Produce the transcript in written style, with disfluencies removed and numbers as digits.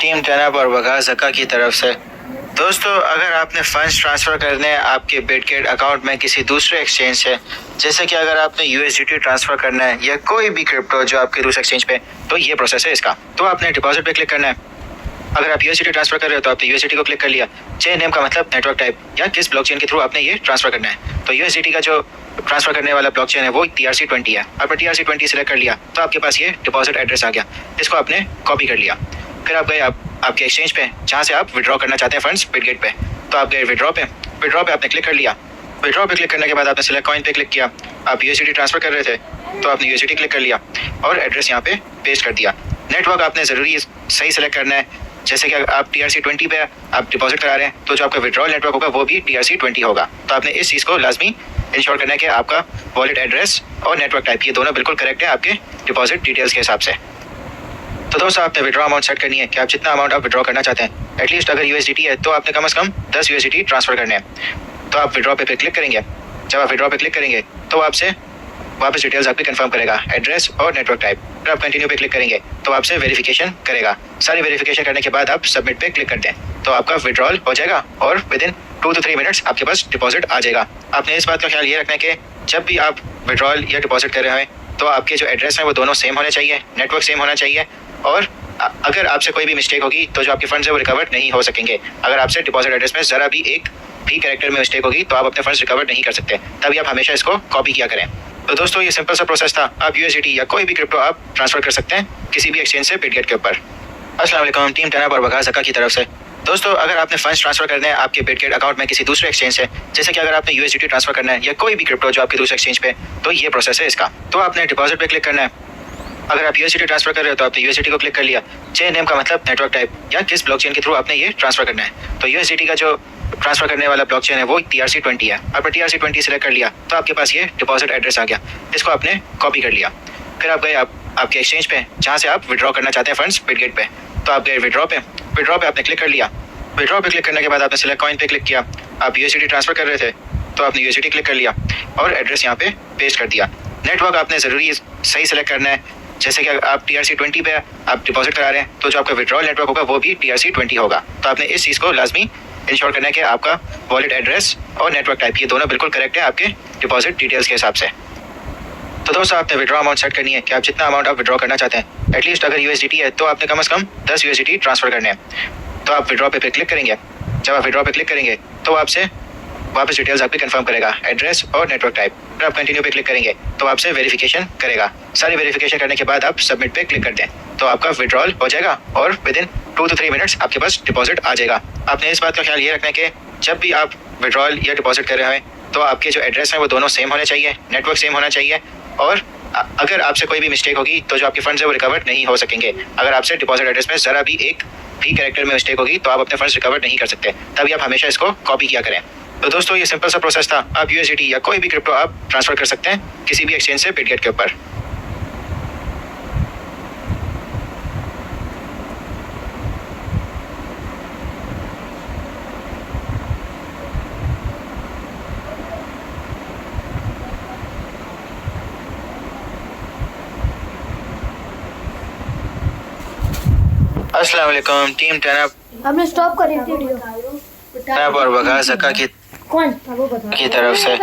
Team टनअप और वगा ज़का की तरफ से। दोस्तों, अगर आपने फंड्स ट्रांसफ़र करने हैं आपके बिटगेट अकाउंट में किसी दूसरे एक्सचेंज से, जैसे कि अगर आपने USDT ट्रांसफ़र करना है या कोई भी क्रिप्टो जो आपके दूसरे एक्सचेंज पे, तो ये प्रोसेस है इसका। तो आपने डिपॉजिट पे क्लिक करना है। अगर आप USDT ट्रांसफ़र कर रहे हो तो आपने USDT को क्लिक कर लिया। चेन नेम का मतलब नेटवर्क टाइप या किस ब्लॉकचेन के थ्रू आपने ये ट्रांसफ़र करना है। तो USDT का जो ट्रांसफ़र करने वाला ब्लॉकचेन है वो TRC20 है। आपने TRC20 सिलेक्ट कर लिया तो आपके पास ये डिपॉजिट एड्रेस आ गया। इसको आपने कॉपी कर लिया। फिर आप गए आपके एक्सचेंज पे जहाँ से आप विड्रॉ करना चाहते हैं फंड्स बिटगेट पे। तो आप गए विड्रॉ पे आपने क्लिक कर लिया। विड्रॉ पे क्लिक करने के बाद आपने सिलेक्ट कॉइन पे क्लिक किया। आप USDT ट्रांसफ़र कर रहे थे तो आपने USDT क्लिक कर लिया और एड्रेस यहाँ पे पेस्ट कर दिया। नेटवर्क आपने ज़रूरी सही सेलेक्ट करना है। जैसे कि आप TRC20 पे आप डिपॉजिट करा रहे हैं तो जो आपका विड्रॉल नेटवर्क होगा वो भी TRC20 होगा। तो आपने इस चीज़ को लाजमी इंश्योर करना है कि आपका वॉलेट एड्रेस और नेटवर्क टाइप ये दोनों बिल्कुल करेक्ट है आपके डिपॉजिट डिटेल्स के हिसाब से। तो दोस्तों, आपने विड्रॉ अमाउंट सेट करनी है कि आप जितना अमाउंट आप विड्रॉ करना चाहते हैं। एटलीस्ट अगर USDT है तो आपने कम से कम 10 USDT ट्रांसफ़र करने हैं। तो आप विड्रॉ पे क्लिक करेंगे। जब आप विड्रॉ पे क्लिक करेंगे तो आपसे वापस डिटेल्स आपकी कंफर्म करेगा, एड्रेस और नेटवर्क टाइप। फिर आप कंटिन्यू पे क्लिक करेंगे तो आपसे वेरिफिकेशन करेगा। सारी वेरिफिकेशन करने के बाद आप सबमिट पे क्लिक कर दें तो आपका विड्रॉल हो जाएगा और विदिन 2 to 3 मिनट्स आपके पास डिपॉजिट आ जाएगा। आपने इस बात का ख्याल ये रखना है कि जब भी आप विड्रॉल या डिपॉजिट कर रहे हैं तो आपके जो एड्रेस हैं वो दोनों सेम होने चाहिए, नेटवर्क सेम होना चाहिए और अगर आपसे कोई भी मिस्टेक होगी तो जो आपके फंड्स है वो रिकवर नहीं हो सकेंगे। अगर आपसे डिपॉजिट एड्रेस में ज़रा भी एक भी कैरेक्टर में मिस्टेक होगी तो आप अपने फंड्स रिकवर नहीं कर सकते। तभी आप हमेशा इसको कॉपी किया करें। तो दोस्तों, ये सिंपल सा प्रोसेस था। आप USDT या कोई भी क्रिप्टो आप ट्रांसफ़र कर सकते हैं किसी भी एक्सचेंज से बिटगेट के ऊपर। अस्सलाम वालेकुम, टीम टनअप और वगा ज़का की तरफ से। दोस्तों, अगर आपने फंड्स ट्रांसफ़र करने हैं आपके बिटगेट अकाउंट में किसी दूसरे एक्सचेंज से, जैसे कि अगर आपने USDT ट्रांसफ़र करना है या कोई भी क्रिप्टो जो आपके दूसरे एक्सचेंज पे, तो ये प्रोसेस है इसका। तो आपने डिपॉजिट पे क्लिक करना है। अगर आप USDT ट्रांसफ़र कर रहे हो तो आपने USDT को क्लिक कर लिया। चेन नेम का मतलब नेटवर्क टाइप या किस ब्लॉकचेन के थ्रू आपने ये ट्रांसफ़र करना है। तो USDT का जो ट्रांसफ़र करने वाला ब्लॉकचेन है वो TRC20 है। आपने TRC20 सिलेक्ट कर लिया तो आपके पास ये डिपॉजिट एड्रेस आ गया। इसको आपने कॉपी कर लिया। फिर आप गए आपके एक्सचेंज पे जहाँ से आप विड्रॉ करना चाहते हैं फंड्स बिटगेट पे। तो आप गए विड्रॉ पे आपने क्लिक कर लिया। विड्रॉ पे क्लिक करने के बाद आपने सिलेक्ट कॉइन पे क्लिक किया। आप USDT ट्रांसफ़र कर रहे थे तो आपने USDT क्लिक कर लिया और एड्रेस यहाँ पे पेस्ट कर दिया। नेटवर्क आपने ज़रूरी सही सेलेक्ट करना है। जैसे कि आप TRC20 पे आप डिपॉजिट करा रहे हैं तो जो आपका विड्रॉल नेटवर्क होगा वो भी TRC20 होगा। तो आपने इस चीज़ को लाजमी इंश्योर करना है कि आपका वॉलेट एड्रेस और नेटवर्क टाइप ये दोनों बिल्कुल करेक्ट है आपके डिपॉजिट डिटेल्स के हिसाब से। तो दोस्तों, आपने विड्रॉ अमाउंट सेट करनी है कि आप जितना अमाउंट आप विड्रॉ करना चाहते हैं। एटलीस्ट अगर USDT है तो आपने कम से कम 10 USDT ट्रांसफ़र करने हैं। तो आप विड्रॉ पे क्लिक करेंगे। जब आप विड्रॉ पे क्लिक करेंगे तो आपसे वापस डिटेल्स आपकी कंफर्म करेगा, एड्रेस और नेटवर्क टाइप। फिर आप कंटिन्यू पे क्लिक करेंगे तो आपसे वेरिफिकेशन करेगा। सारी वेरिफिकेशन करने के बाद आप सबमिट पे क्लिक कर दें तो आपका विड्रॉल हो जाएगा और विदिन 2 to 3 मिनट्स आपके पास डिपॉजिट आ जाएगा। आपने इस बात का ख्याल ये रखना है कि जब भी आप विड्रॉल या डिपॉजिट कर रहे हैं तो आपके जो एड्रेस हैं वो दोनों सेम होने चाहिए, नेटवर्क सेम होना चाहिए और अगर आपसे कोई भी मिस्टेक होगी तो जो आपके फंड्स है वो रिकवर नहीं हो सकेंगे। अगर आपसे डिपॉजिट एड्रेस में ज़रा भी एक भी कैरेक्टर में मिस्टेक होगी तो आप अपने फंड्स रिकवर नहीं कर सकते। तभी आप हमेशा इसको कॉपी किया करें। तो दोस्तों, ये सिंपल सा प्रोसेस था। आप USDT या कोई भी क्रिप्टो आप ट्रांसफ़र कर सकते हैं किसी भी एक्सचेंज से बिटगेट के ऊपर। अस्सलाम वालेकुम, टीम टनअप हमने स्टॉप करी वीडियो और वगा ज़का की कौन तरफ से।